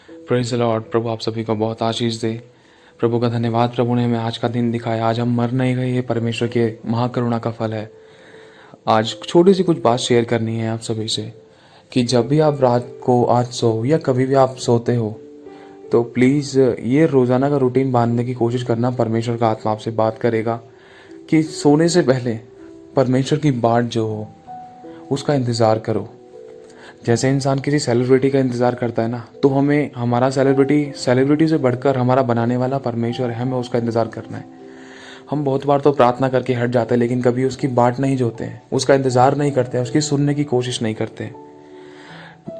Praise the Lord. प्रभु आप सभी को बहुत आशीष दे। प्रभु का धन्यवाद, प्रभु ने हमें आज का दिन दिखाया। आज हम मर नहीं गए, ये परमेश्वर के महाकरुणा का फल है। आज छोटी सी कुछ बात शेयर करनी है आप सभी से कि जब भी आप रात को आज सो या कभी भी आप सोते हो तो प्लीज़ ये रोज़ाना का रूटीन बांधने की कोशिश करना। परमेश्वर का आत्मा आपसे बात करेगा कि सोने से पहले परमेश्वर की बाट जो हो उसका इंतज़ार करो। जैसे इंसान किसी सेलिब्रिटी का इंतज़ार करता है ना, तो हमें हमारा सेलिब्रिटी से बढ़कर हमारा बनाने वाला परमेश्वर है, हमें उसका इंतज़ार करना है। हम बहुत बार तो प्रार्थना करके हट जाते हैं, लेकिन कभी उसकी बाट नहीं जोते हैं, उसका इंतज़ार नहीं करते हैं, उसकी सुनने की कोशिश नहीं करते हैं।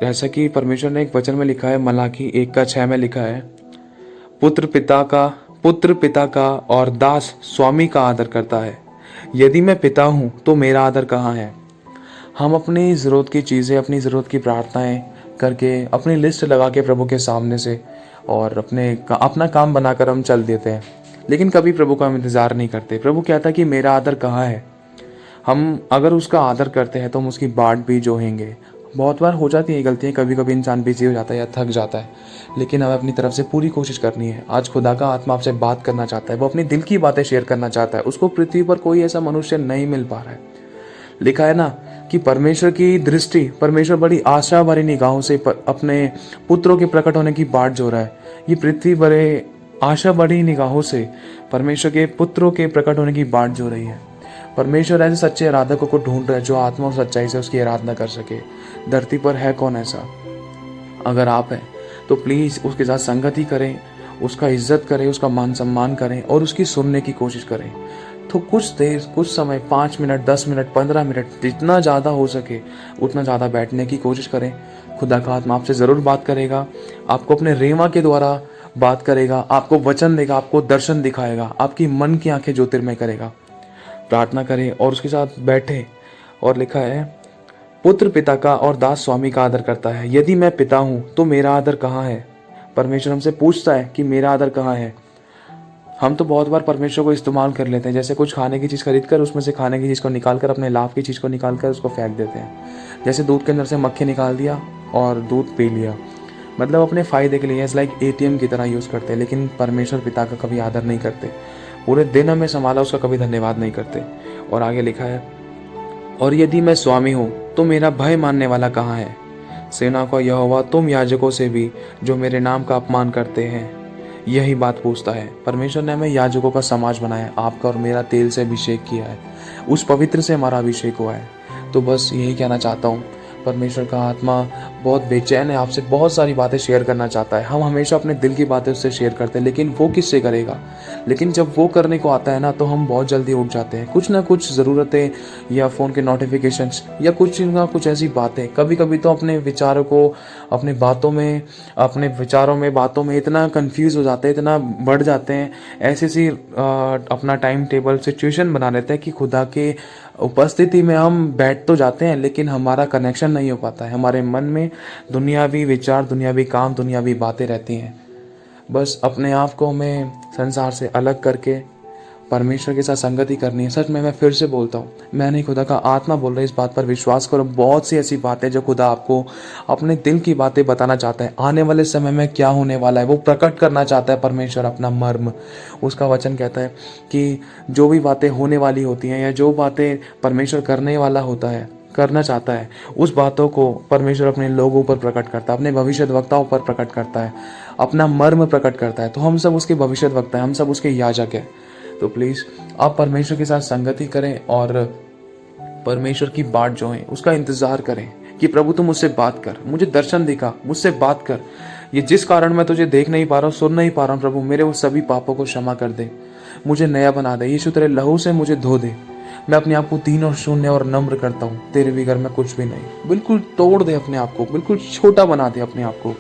जैसा कि परमेश्वर ने एक वचन में लिखा है, मलाकी 1:6 में लिखा है, पुत्र पिता का और दास स्वामी का आदर करता है। यदि मैं पिता हूँ तो मेरा आदर कहाँ है। हम अपनी ज़रूरत की चीज़ें, अपनी ज़रूरत की प्रार्थनाएं करके अपनी लिस्ट लगा के प्रभु के सामने से और अपना काम बनाकर हम चल देते हैं, लेकिन कभी प्रभु का हम इंतज़ार नहीं करते। प्रभु कहता है कि मेरा आदर कहाँ है। हम अगर उसका आदर करते हैं तो हम उसकी बाट भी जोहेंगे। बहुत बार हो जाती है गलतियाँ, कभी कभी इंसान बिजी हो जाता है या थक जाता है, लेकिन हमें अपनी तरफ से पूरी कोशिश करनी है। आज खुदा का आत्मा आपसे बात करना चाहता है, वो अपनी दिल की बातें शेयर करना चाहता है। उसको पृथ्वी पर कोई ऐसा मनुष्य नहीं मिल पा रहा है। लिखा है ना कि परमेश्वर की दृष्टि, परमेश्वर बड़ी आशा भरी निगाहों से अपने पुत्रों के प्रकट होने की बाट जो रहा है। ये पृथ्वी बड़े आशा भरी निगाहों से परमेश्वर के पुत्रों के प्रकट होने की बाट जो रही है। परमेश्वर ऐसे सच्चे आराधकों को ढूंढ रहा है जो आत्मा और सच्चाई से उसकी आराधना कर सके। धरती पर है कौन ऐसा? अगर आप हैं तो प्लीज़ उसके साथ संगति करें, उसका इज्जत करें, उसका मान सम्मान करें और उसकी सुनने की कोशिश करें। तो कुछ देर, कुछ समय, 5 मिनट, 10 मिनट, 15 मिनट, जितना ज़्यादा हो सके उतना ज़्यादा बैठने की कोशिश करें। खुदा का आत्मा आपसे ज़रूर बात करेगा, आपको अपने रेमा के द्वारा बात करेगा, आपको वचन देगा, आपको दर्शन दिखाएगा, आपकी मन की आंखें ज्योतिर्मय करेगा। प्रार्थना करें और उसके साथ बैठे। और लिखा है, पुत्र पिता का और दास स्वामी का आदर करता है। यदि मैं पिता हूँ तो मेरा आदर कहाँ है। परमेश्वर हमसे पूछता है कि मेरा आदर कहाँ है। हम तो बहुत बार परमेश्वर को इस्तेमाल कर लेते हैं, जैसे कुछ खाने की चीज़ खरीद कर उसमें से खाने की चीज़ को निकाल कर, अपने लाभ की चीज़ को निकाल कर उसको फेंक देते हैं। जैसे दूध के अंदर से मक्खी निकाल दिया और दूध पी लिया, मतलब अपने फ़ायदे के लिए इट्स लाइक ATM की तरह यूज़ करते हैं। लेकिन परमेश्वर पिता का कभी आदर नहीं करते। पूरे दिन हमें संभाला, उसका कभी धन्यवाद नहीं करते। और आगे लिखा है, और यदि मैं स्वामी हूँ तो मेरा भय मानने वाला कहाँ है। सेना का यहोवा तुम याजकों से भी जो मेरे नाम का अपमान करते हैं यही बात पूछता है। परमेश्वर ने हमें याजकों का समाज बनाया है, आपका और मेरा तेल से अभिषेक किया है, उस पवित्र से हमारा अभिषेक हुआ है। तो बस यही कहना चाहता हूँ, परमेश्वर का आत्मा बहुत बेचैन है, आपसे बहुत सारी बातें शेयर करना चाहता है। हम हमेशा अपने दिल की बातें उससे शेयर करते हैं, लेकिन वो किससे करेगा। लेकिन जब वो करने को आता है ना, तो हम बहुत जल्दी उठ जाते हैं। कुछ ना कुछ ज़रूरतें या फ़ोन के नोटिफिकेशंस या कुछ ना कुछ ऐसी बातें, कभी कभी तो अपने विचारों को, अपने विचारों में बातों में इतना कंफ्यूज हो जाते हैं, इतना बढ़ जाते हैं, ऐसी सी अपना टाइम टेबल सिचुएशन बना लेते हैं कि खुदा के उपस्थिति में हम बैठ तो जाते हैं, लेकिन हमारा कनेक्शन नहीं हो पाता है। हमारे मन में दुनियावी विचार, दुनियावी काम, दुनियावी बातें रहती हैं। बस अपने आप को हमें संसार से अलग करके परमेश्वर के साथ संगति करनी है। सच में मैं फिर से बोलता हूँ, मैं नहीं, खुदा का आत्मा बोल रहा है। इस बात पर विश्वास करो। बहुत सी ऐसी बातें जो खुदा आपको अपने दिल की बातें बताना चाहता है। आने वाले समय में क्या होने वाला है वो प्रकट करना चाहता है परमेश्वर, अपना मर्म। उसका वचन कहता है कि जो भी बातें होने वाली होती हैं या जो बातें परमेश्वर करने वाला होता है, करना चाहता है, उस बातों को परमेश्वर अपने लोगों पर प्रकट करता है, अपने भविष्यद्वक्ताओं पर प्रकट करता है, अपना मर्म प्रकट करता है। तो हम सब उसके भविष्यद्वक्ता हैं, हम सब उसके याजक हैं। तो प्लीज़ आप परमेश्वर के साथ संगति करें और परमेश्वर की बाट जो है उसका इंतज़ार करें कि प्रभु तू मुझसे बात कर, मुझे दर्शन दिखा, मुझसे बात कर। ये जिस कारण मैं तुझे देख नहीं पा रहा हूँ, सुन नहीं पा रहा हूँ, प्रभु मेरे वो सभी पापों को क्षमा कर दे, मुझे नया बना दे। यीशु तेरे लहू से मुझे धो दे। मैं अपने आप को दीन और शून्य और नम्र करता हूँ, तेरे बगैर मैं कुछ भी नहीं। बिल्कुल तोड़ दे अपने आप को, बिल्कुल छोटा बना दे अपने आप को,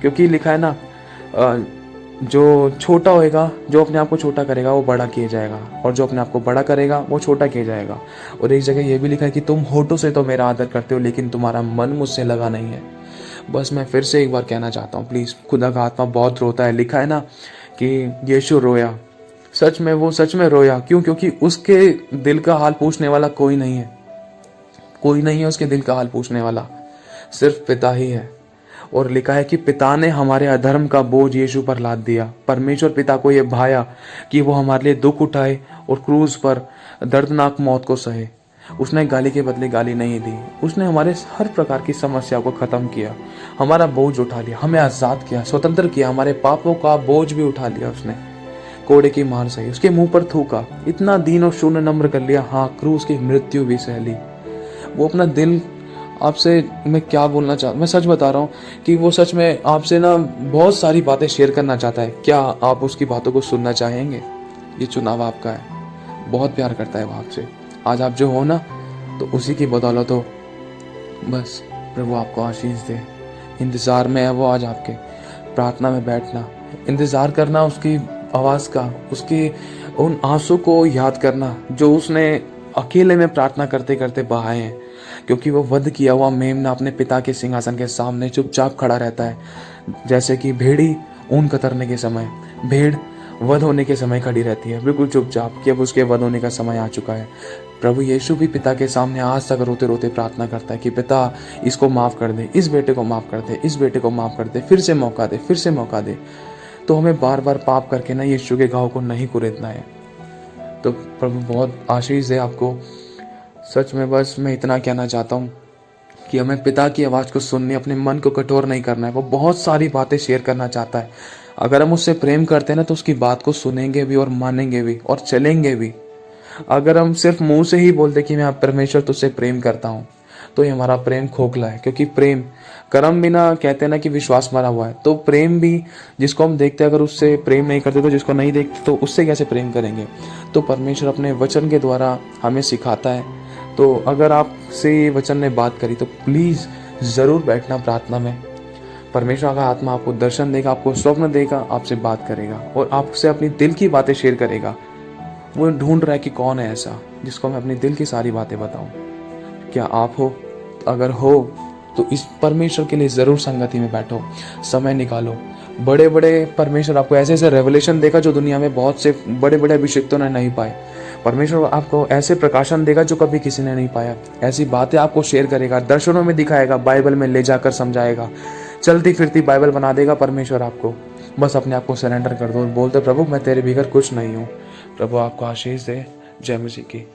क्योंकि लिखा है ना, जो छोटा होएगा, जो अपने आप को छोटा करेगा वो बड़ा किया जाएगा, और जो अपने आप को बड़ा करेगा वो छोटा किया जाएगा। और एक जगह ये भी लिखा है कि तुम होठों से तो मेरा आदर करते हो, लेकिन तुम्हारा मन मुझसे लगा नहीं है। बस मैं फिर से एक बार कहना चाहता हूँ, प्लीज़, खुदा का आत्मा बहुत रोता है। लिखा है ना कि यीशु रोया, सच में वो सच में रोया। क्यों? क्योंकि उसके दिल का हाल पूछने वाला कोई नहीं है। कोई नहीं है उसके दिल का हाल पूछने वाला, सिर्फ पिता ही है। और लिखा है कि पिता ने हमारे अधर्म का बोझ यीशु पर लाद दिया। परमेश्वर पिता को यह भाया कि वो हमारे लिए दुख उठाए और क्रूज पर दर्दनाक मौत को सहे। उसने गाली के बदले गाली नहीं दी, उसने हमारे हर प्रकार की समस्या को खत्म किया, हमारा बोझ उठा लिया, हमें आजाद किया, स्वतंत्र किया, हमारे पापों का बोझ भी उठा लिया। उसने कोड़े की मार सही, उसके मुंह पर थूका, इतना दीन और शून्य नम्र कर लिया, हाँ क्रूस की मृत्यु भी सह ली। वो अपना दिल आपसे, मैं क्या बोलना मैं सच बता रहा हूँ कि वो सच में आपसे ना बहुत सारी बातें शेयर करना चाहता है। क्या आप उसकी बातों को सुनना चाहेंगे? ये चुनाव आपका है। बहुत प्यार करता है वो आपसे। आज आप जो हो ना, तो उसी की बदौलत हो। बस प्रभु आपको आशीष दे। इंतज़ार में है वो आज आपके। प्रार्थना में बैठना, इंतज़ार करना उसकी आवाज़ का, उसके उन आंसू को याद करना जो उसने अकेले में प्रार्थना करते करते बहाए हैं। क्योंकि वो वध किया हुआ मेमना अपने पिता के सिंहासन के सामने चुपचाप खड़ा रहता है, जैसे कि भेड़ी ऊन कतरने के समय, भेड़ वध होने के समय खड़ी रहती है, बिल्कुल चुपचाप कि अब उसके वध होने का समय आ चुका है। प्रभु यीशु भी पिता के सामने आज तक रोते रोते प्रार्थना करता है कि पिता इसको माफ़ कर दे, इस बेटे को माफ़ कर दे, इस बेटे को माफ़ कर दे, फिर से मौका दे, फिर से मौका दे। तो हमें बार बार पाप करके ना यीशु के घाव को नहीं कुरेदना है। तो प्रभु बहुत आशीष दे आपको। सच में बस मैं इतना कहना चाहता हूँ कि हमें पिता की आवाज़ को सुननी, अपने मन को कठोर नहीं करना है। वो बहुत सारी बातें शेयर करना चाहता है। अगर हम उससे प्रेम करते हैं ना, तो उसकी बात को सुनेंगे भी और मानेंगे भी और चलेंगे भी। अगर हम सिर्फ मुंह से ही बोलते कि मैं परमेश्वर तुझसे प्रेम करता हूँ, तो ये हमारा प्रेम खोखला है। क्योंकि प्रेम कर्म बिना, कहते हैं ना कि विश्वास मरा हुआ है। तो प्रेम भी जिसको हम देखते हैं, अगर उससे प्रेम नहीं करते, तो जिसको नहीं देखते तो उससे कैसे प्रेम करेंगे? तो परमेश्वर अपने वचन के द्वारा हमें सिखाता है। तो अगर आपसे ये वचन ने बात करी, तो प्लीज़ ज़रूर बैठना प्रार्थना में। परमेश्वर का आत्मा आपको दर्शन देगा, आपको स्वप्न देगा, आपसे बात करेगा और आपसे अपनी दिल की बातें शेयर करेगा। वो ढूंढ रहा है कि कौन है ऐसा जिसको मैं अपनी दिल की सारी बातें बताऊं। क्या आप हो? अगर हो तो इस परमेश्वर के लिए ज़रूर संगति में बैठो, समय निकालो। बड़े बड़े परमेश्वर आपको ऐसे ऐसे रेवलेशन देगा जो दुनिया में बहुत से बड़े बड़े अभिषेक्तों ने नहीं पाए। परमेश्वर आपको ऐसे प्रकाशन देगा जो कभी किसी ने नहीं पाया। ऐसी बातें आपको शेयर करेगा, दर्शनों में दिखाएगा, बाइबल में ले जाकर समझाएगा, चलती फिरती बाइबल बना देगा परमेश्वर आपको। बस अपने आप को सरेंडर कर दो और बोलते प्रभु मैं तेरे बगैर कुछ नहीं हूँ। प्रभु आपको आशीष दे। जय मसीह की।